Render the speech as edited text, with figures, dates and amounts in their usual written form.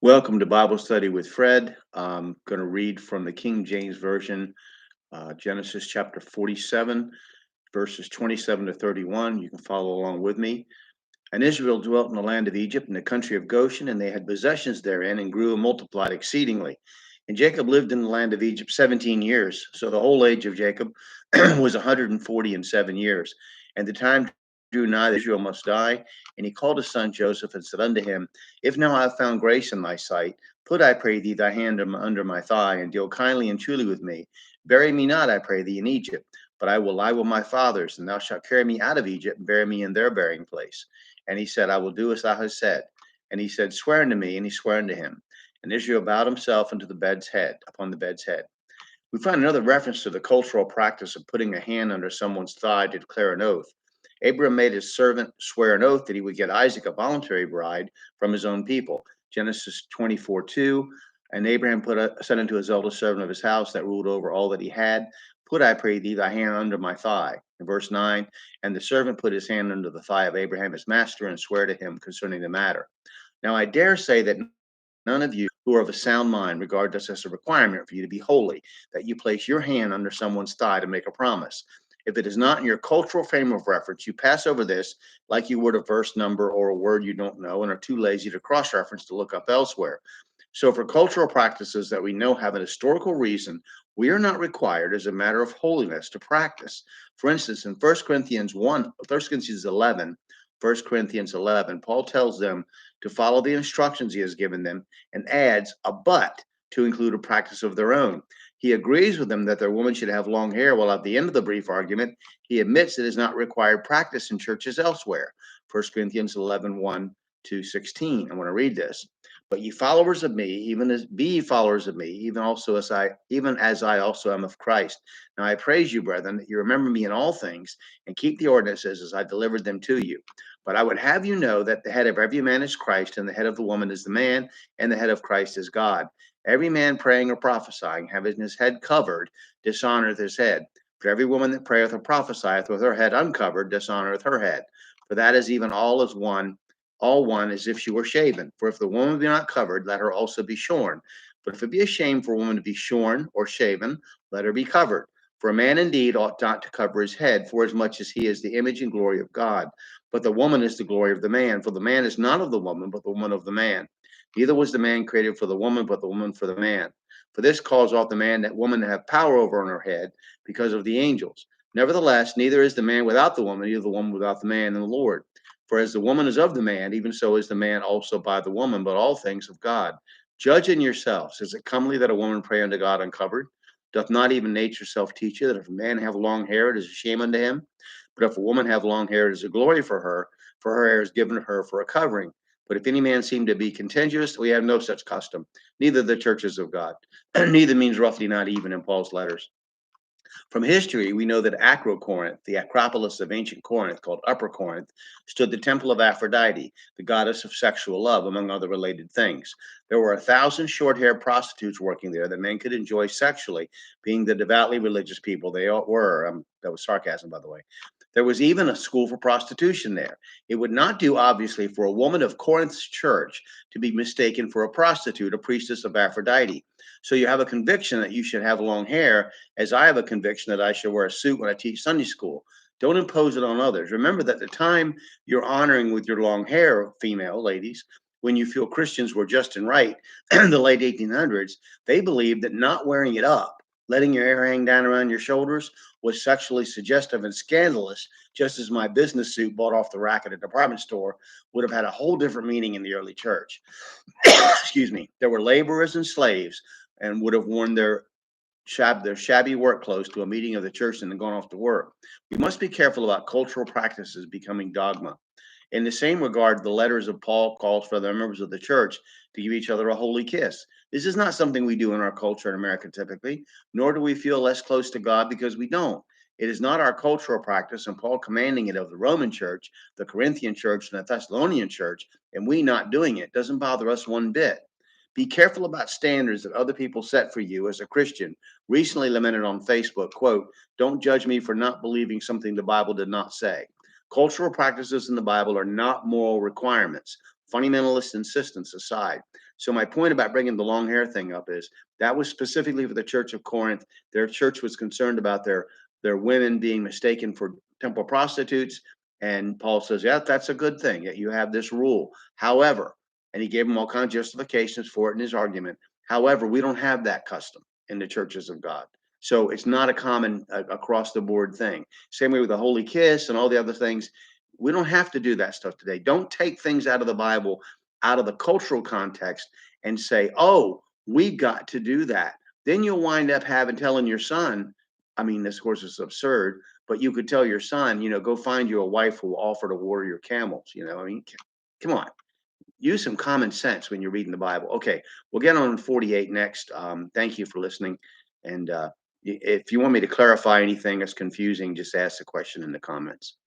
Welcome to Bible Study with Fred. I'm going to read from the King James Version, Genesis chapter 47, verses 27 to 31. You can follow along with me. And Israel dwelt in the land of Egypt, in the country of Goshen, and they had possessions therein, and grew and multiplied exceedingly. And Jacob lived in the land of Egypt 17 years. So the whole age of Jacob was 147 years. And the time drew nigh that Israel must die. And he called his son Joseph and said unto him, If now I have found grace in thy sight, put, I pray thee, thy hand under my thigh, and deal kindly and truly with me. Bury me not, I pray thee, in Egypt, but I will lie with my fathers, and thou shalt carry me out of Egypt, and bury me in their burying place. And he said, I will do as thou hast said. And he said, Swear unto me. And he sware unto him. And Israel bowed himself unto the bed's head, upon the bed's head. We find another reference to the cultural practice of putting a hand under someone's thigh to declare an oath. Abraham made his servant swear an oath that he would get Isaac a voluntary bride from his own people. Genesis 24:2. And Abraham said unto his eldest servant of his house that ruled over all that he had, Put, I pray thee, thy hand under my thigh. In verse 9, and the servant put his hand under the thigh of Abraham his master, and sware to him concerning the matter. Now I dare say that none of you who are of a sound mind regard this as a requirement for you to be holy, that you place your hand under someone's thigh to make a promise. If it is not in your cultural frame of reference, you pass over this like you would a verse number or a word you don't know and are too lazy to cross reference to look up elsewhere. So, for cultural practices that we know have an historical reason, we are not required as a matter of holiness to practice. For instance, in 1 Corinthians 1, 1 Corinthians 11, 1 Corinthians 11, Paul tells them to follow the instructions he has given them and adds a but to include a practice of their own. He agrees with them that their woman should have long hair, while at the end of the brief argument, he admits it is not required practice in churches elsewhere. 1 Corinthians 11, 1 to 16. I want to read this. But ye followers of me, even as be ye followers of me, even as I also am of Christ. Now I praise you, brethren, that you remember me in all things, and keep the ordinances as I delivered them to you. But I would have you know that the head of every man is Christ, and the head of the woman is the man, and the head of Christ is God. Every man praying or prophesying, having his head covered, dishonoreth his head. But every woman that prayeth or prophesieth with her head uncovered, dishonoreth her head. For that is even all one as if she were shaven. For if the woman be not covered, let her also be shorn. But if it be a shame for a woman to be shorn or shaven, let her be covered. For a man indeed ought not to cover his head, forasmuch as he is the image and glory of God. But the woman is the glory of the man. For the man is not of the woman, but the woman of the man. Neither was the man created for the woman, but the woman for the man. For this cause ought the man that woman to have power over on her head, because of the angels. Nevertheless, neither is the man without the woman, neither the woman without the man in the Lord. For as the woman is of the man, even so is the man also by the woman, but all things of God. Judge in yourselves. Is it comely that a woman pray unto God uncovered? Doth not even nature self teach you that if a man have long hair, it is a shame unto him? But if a woman have long hair, it is a glory for her hair is given to her for a covering. But if any man seem to be contentious, we have no such custom, neither the churches of God. Neither means roughly not even in Paul's letters. From history, we know that Acrocorinth, the Acropolis of ancient Corinth, called Upper Corinth, stood the temple of Aphrodite, the goddess of sexual love, among other related things. There were 1,000 short-haired prostitutes working there that men could enjoy sexually, being the devoutly religious people they all were. That was sarcasm, by the way. There was even a school for prostitution there. It would not do, obviously, for a woman of Corinth's church to be mistaken for a prostitute, a priestess of Aphrodite. So you have a conviction that you should have long hair, as I have a conviction that I should wear a suit when I teach Sunday school. Don't impose it on others. Remember that the time you're honoring with your long hair, female ladies, when you feel Christians were just and right, in the late 1800s, they believed that not wearing it up, letting your hair hang down around your shoulders, was sexually suggestive and scandalous, just as my business suit bought off the rack at a department store would have had a whole different meaning in the early church. Excuse me. There were laborers and slaves and would have worn their shabby work clothes to a meeting of the church and then gone off to work. We must be careful about cultural practices becoming dogma. In the same regard, the letters of Paul calls for the members of the church to give each other a holy kiss. This is not something we do in our culture in America typically, nor do we feel less close to God because we don't. It is not our cultural practice, and Paul commanding it of the Roman church, the Corinthian church, and the Thessalonian church, and we not doing it doesn't bother us one bit. Be careful about standards that other people set for you as a Christian. Recently lamented on Facebook, quote, don't judge me for not believing something the Bible did not say. Cultural practices in the Bible are not moral requirements. fundamentalist insistence aside. So my point about bringing the long hair thing up is that was specifically for the Church of Corinth. Their church was concerned about their women being mistaken for temple prostitutes. And Paul says, yeah, that's a good thing that you have this rule. However, and he gave them all kinds of justifications for it in his argument. However, we don't have that custom in the churches of God. So it's not a common across the board thing. Same way with the holy kiss and all the other things. We don't have to do that stuff today. Don't take things out of the Bible, out of the cultural context, and say, oh, we've got to do that. Then you'll wind up telling your son, I mean, this, of course, is absurd, but you could tell your son, go find you a wife who will offer to water your camels. I mean, come on, use some common sense when you're reading the Bible. Okay, we'll get on 48 next. Thank you for listening. And if you want me to clarify anything that's confusing, just ask the question in the comments.